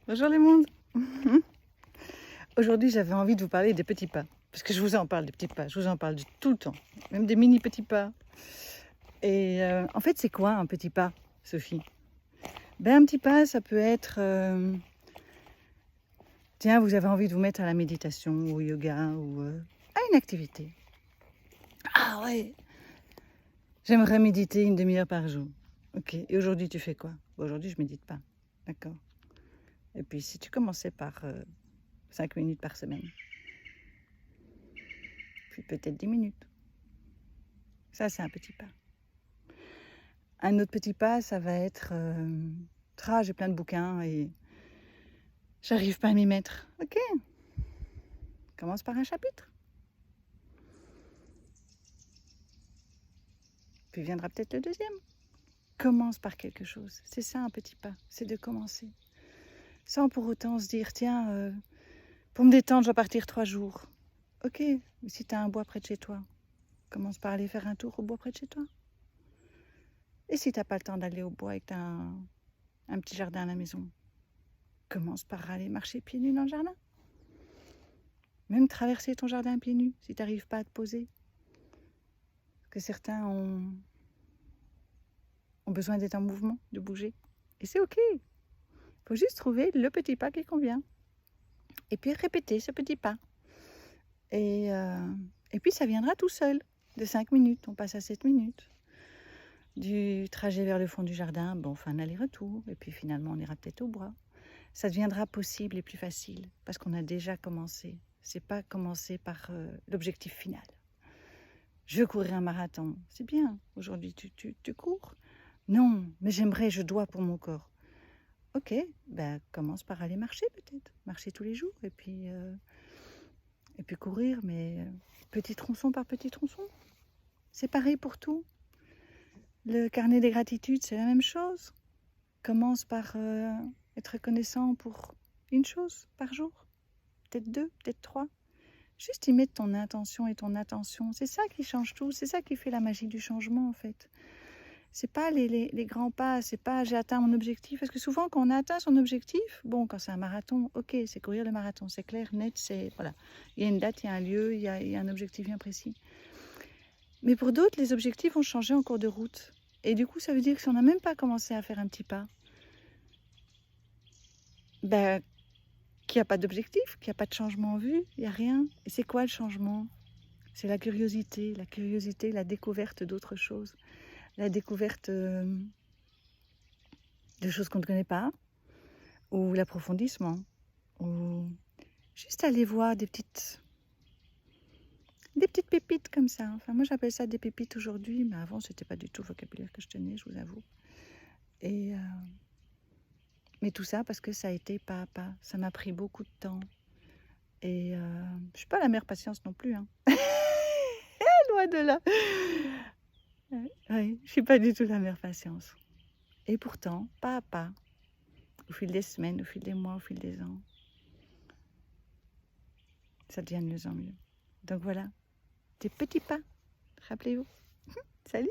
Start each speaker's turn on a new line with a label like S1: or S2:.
S1: Bonjour les mondes. Aujourd'hui, j'avais envie de vous parler des petits pas. Parce que je vous en parle des petits pas, je vous en parle tout le temps. Même des mini petits pas. Et en fait, c'est quoi un petit pas, Sophie? Un petit pas, ça peut être... tiens, vous avez envie de vous mettre à la méditation, ou au yoga, ou à une activité. Ah ouais, j'aimerais méditer une demi-heure par jour. Ok, et aujourd'hui, tu fais quoi? Aujourd'hui, je médite pas. D'accord. Et puis, si tu commençais par 5 minutes par semaine, puis peut-être 10 minutes. Ça, c'est un petit pas. Un autre petit pas, ça va être... j'ai plein de bouquins et j'arrive pas à m'y mettre. Ok, commence par un chapitre. Puis viendra peut-être le deuxième. Commence par quelque chose. C'est ça un petit pas, c'est de commencer. Sans pour autant se dire, tiens, pour me détendre, je dois partir 3 jours. Ok, mais si tu as un bois près de chez toi, commence par aller faire un tour au bois près de chez toi. Et si tu n'as pas le temps d'aller au bois et que tu as un petit jardin à la maison, commence par aller marcher pieds nus dans le jardin. Même traverser ton jardin pieds nus, si tu n'arrives pas à te poser. Parce que certains ont besoin d'être en mouvement, de bouger. Et c'est ok. Il faut juste trouver le petit pas qui convient. Et puis répéter ce petit pas. Et puis ça viendra tout seul. De 5 minutes, on passe à 7 minutes. Du trajet vers le fond du jardin, bon, on fait un aller-retour. Et puis finalement, on ira peut-être au bois. Ça deviendra possible et plus facile. Parce qu'on a déjà commencé. C'est pas commencer par l'objectif final. Je veux courir un marathon. C'est bien. Aujourd'hui, tu cours. Non, mais j'aimerais, je dois pour mon corps. Ok, commence par aller marcher peut-être. Marcher tous les jours et puis courir, mais petit tronçon par petit tronçon. C'est pareil pour tout. Le carnet des gratitudes, c'est la même chose. Commence par être reconnaissant pour une chose par jour. Peut-être 2, peut-être 3. Juste y mettre ton intention et ton attention. C'est ça qui change tout. C'est ça qui fait la magie du changement en fait. C'est pas les grands pas, c'est pas j'ai atteint mon objectif. Parce que souvent, quand on a atteint son objectif, bon, quand c'est un marathon, ok, c'est courir le marathon, c'est clair, net, c'est voilà. Il y a une date, il y a un lieu, il y a un objectif bien précis. Mais pour d'autres, les objectifs vont changer en cours de route. Et du coup, ça veut dire que si on n'a même pas commencé à faire un petit pas, qu'il n'y a pas d'objectif, qu'il n'y a pas de changement en vue, il n'y a rien. Et c'est quoi le changement? C'est la curiosité, la découverte d'autres choses, la découverte de choses qu'on ne connaît pas, ou l'approfondissement, ou juste aller voir des petites pépites comme ça. Enfin, moi j'appelle ça des pépites aujourd'hui, mais avant c'était pas du tout le vocabulaire que je tenais, je vous avoue. Et mais tout ça parce que ça a été pas à pas, ça m'a pris beaucoup de temps. Et je suis pas la meilleure patience non plus, hein. Loin de là. Oui, je suis pas du tout la meilleure patience. Et pourtant, pas à pas, au fil des semaines, au fil des mois, au fil des ans, ça devient de mieux en mieux. Donc voilà, des petits pas, rappelez-vous. Salut!